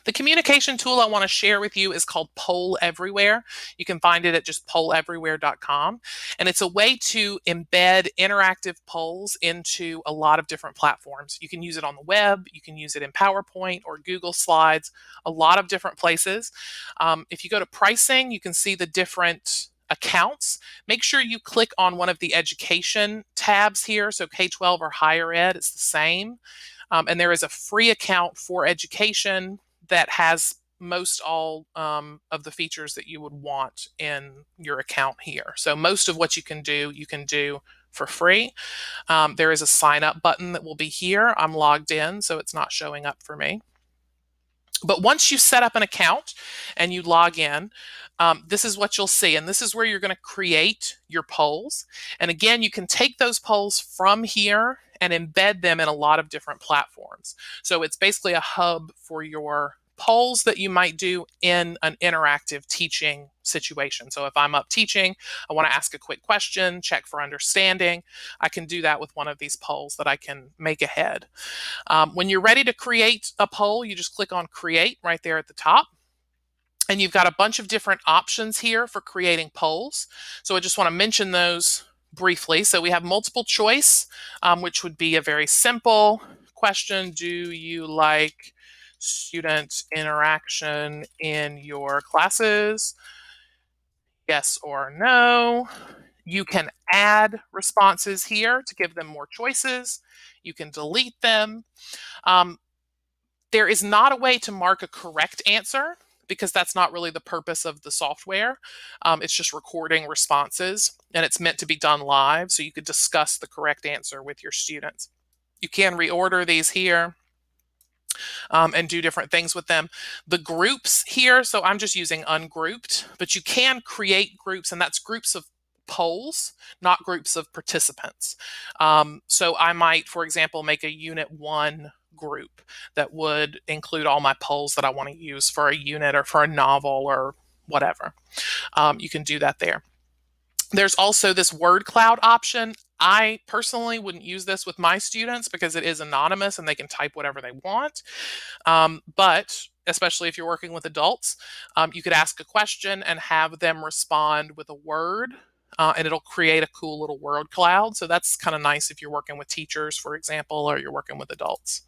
The communication tool I want to share with you is called Poll Everywhere. You can find it at just polleverywhere.com. And it's a way to embed interactive polls into a lot of different platforms. You can use it on the web, you can use it in PowerPoint or Google Slides, a lot of different places. If you go to pricing, you can see the different accounts. Make sure you click on one of the education tabs here. So K-12 or higher ed, it's the same. And there is a free account for education that has most all of the features that you would want in your account here. So most of what you can do for free. There is a sign up button that will be here. I'm logged in, so it's not showing up for me. But once you set up an account and you log in, this is what you'll see. And this is where you're going to create your polls. And again, you can take those polls from here and embed them in a lot of different platforms. So it's basically a hub for your polls that you might do in an interactive teaching situation. So if I'm up teaching, I want to ask a quick question, check for understanding, I can do that with one of these polls that I can make ahead. When you're ready to create a poll, you just click on Create right there at the top. And you've got a bunch of different options here for creating polls. So I just want to mention those briefly. So we have multiple choice, which would be a very simple question. Do you like student interaction in your classes? Yes or no. You can add responses here to give them more choices. You can delete them. There is not a way to mark a correct answer because that's not really the purpose of the software. It's just recording responses, and it's meant to be done live, so you could discuss the correct answer with your students. You can reorder these here and do different things with them. The groups here, so I'm just using ungrouped, but you can create groups, and that's groups of polls, not groups of participants. So I might, for example, make a Unit 1 group that would include all my polls that I want to use for a unit or for a novel or whatever. You can do that there. There's also this word cloud option. I personally wouldn't use this with my students because it is anonymous and they can type whatever they want. But especially if you're working with adults, you could ask a question and have them respond with a word. And it'll create a cool little word cloud. So that's kind of nice if you're working with teachers, for example, or you're working with adults.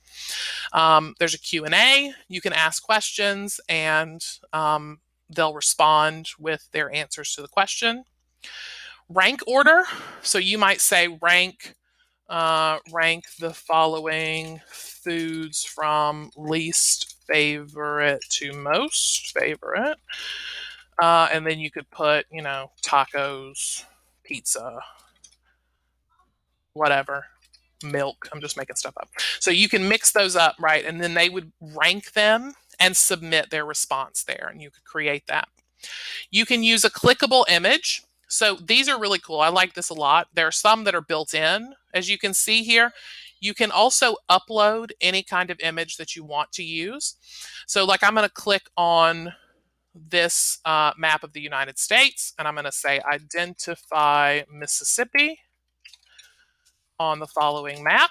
There's a Q&A. You can ask questions and they'll respond with their answers to the question. Rank order. So you might say rank the following foods from least favorite to most favorite. And then you could put, tacos, pizza, whatever, milk. I'm just making stuff up. So you can mix those up, right? And then they would rank them and submit their response there, and you could create that. You can use a clickable image. So these are really cool. I like this a lot. There are some that are built in, as you can see here. You can also upload any kind of image that you want to use. So like I'm going to click on this map of the United States, and I'm going to say identify Mississippi on the following map.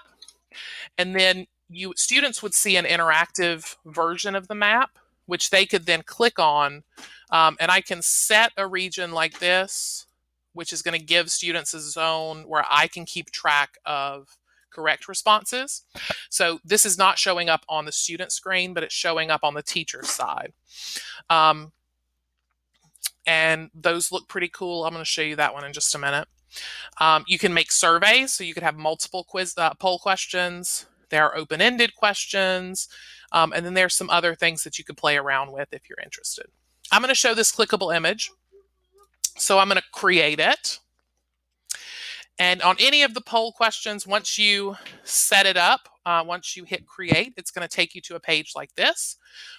And then students would see an interactive version of the map, which they could then click on. And I can set a region like this, which is going to give students a zone where I can keep track of correct responses. So this is not showing up on the student screen, but it's showing up on the teacher's side. And those look pretty cool. I'm going to show you that one in just a minute. You can make surveys, so you could have multiple poll questions. There are open-ended questions, and then there's some other things that you could play around with if you're interested. I'm going to show this clickable image. So I'm going to create it. And on any of the poll questions, once you set it up, once you hit create, it's going to take you to a page like this,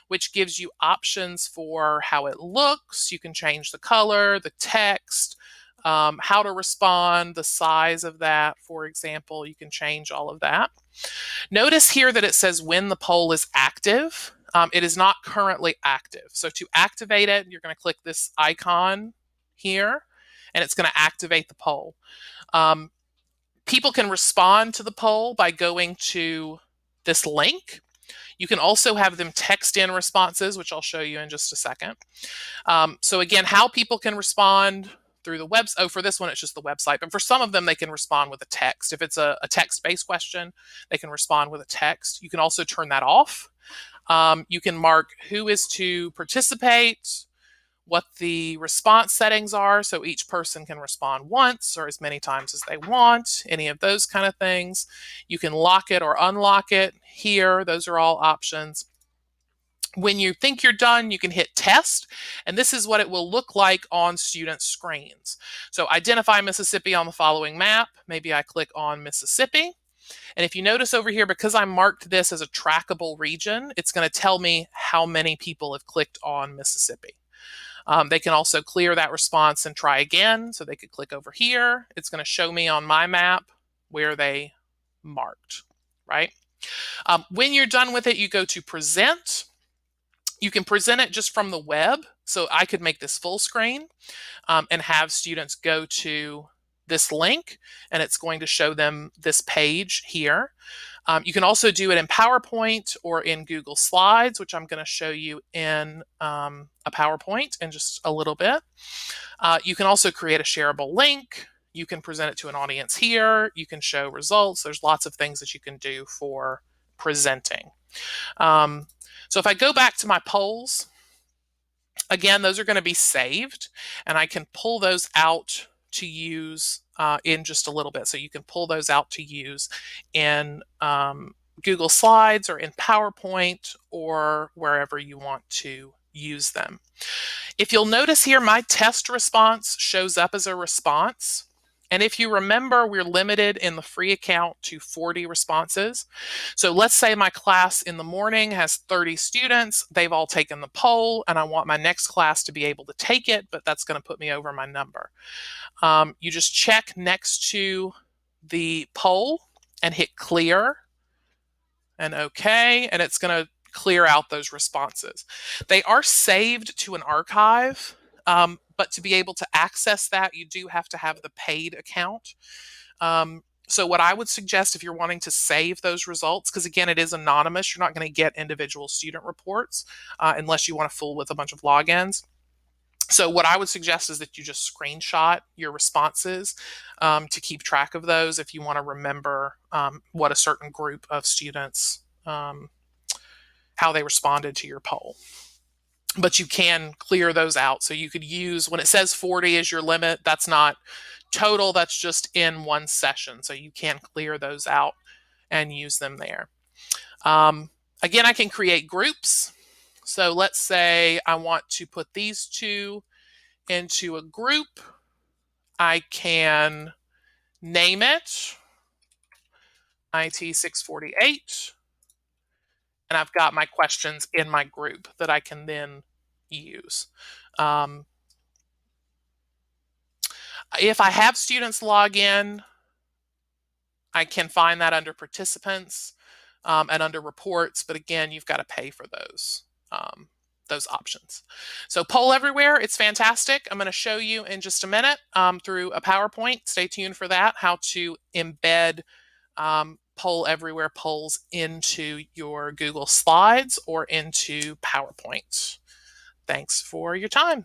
which gives you options for how it looks. You can change the color, the text, how to respond, the size of that, for example. You can change all of that. Notice here that it says when the poll is active. It is not currently active. So to activate it, you're going to click this icon here, and it's going to activate the poll. People can respond to the poll by going to this link. You can also have them text in responses, which I'll show you in just a second. So again, how people can respond through the web. Oh, for this one, it's just the website. But for some of them, they can respond with a text. If it's a text-based question, they can respond with a text. You can also turn that off. You can mark who is to participate, what the response settings are, so each person can respond once or as many times as they want, any of those kind of things. You can lock it or unlock it here. Those are all options. When you think you're done, you can hit test, and this is what it will look like on student screens. So identify Mississippi on the following map. Maybe I click on Mississippi. And if you notice over here, because I marked this as a trackable region, it's going to tell me how many people have clicked on Mississippi. They can also clear that response and try again. So they could click over here. It's going to show me on my map where they marked, right? When you're done with it, you go to present. You can present it just from the web. So I could make this full screen and have students go to this link, and it's going to show them this page here. You can also do it in PowerPoint or in Google Slides, which I'm going to show you in a PowerPoint in just a little bit. You can also create a shareable link. You can present it to an audience here. You can show results. There's lots of things that you can do for presenting. So if I go back to my polls, again, those are going to be saved, and I can pull those out to use in just a little bit. So you can pull those out to use in Google Slides or in PowerPoint or wherever you want to use them. If you'll notice here, my test response shows up as a response. And if you remember, we're limited in the free account to 40 responses. So let's say my class in the morning has 30 students. They've all taken the poll, and I want my next class to be able to take it, but that's going to put me over my number. You just check next to the poll and hit clear and OK, and it's going to clear out those responses. They are saved to an archive. But to be able to access that, you do have to have the paid account. So what I would suggest if you're wanting to save those results, because again, it is anonymous, you're not going to get individual student reports unless you want to fool with a bunch of logins. So what I would suggest is that you just screenshot your responses to keep track of those if you want to remember what a certain group of students, how they responded to your poll. But you can clear those out. So you could use, when it says 40 is your limit, that's not total, that's just in one session. So you can clear those out and use them there. Again, I can create groups. So let's say I want to put these two into a group. I can name it IT 648. And I've got my questions in my group that I can then use. If I have students log in, I can find that under participants and under reports. But again, you've got to pay for those options. So Poll Everywhere, it's fantastic. I'm going to show you in just a minute through a PowerPoint. Stay tuned for that, how to embed Poll Everywhere polls into your Google Slides or into PowerPoint. Thanks for your time.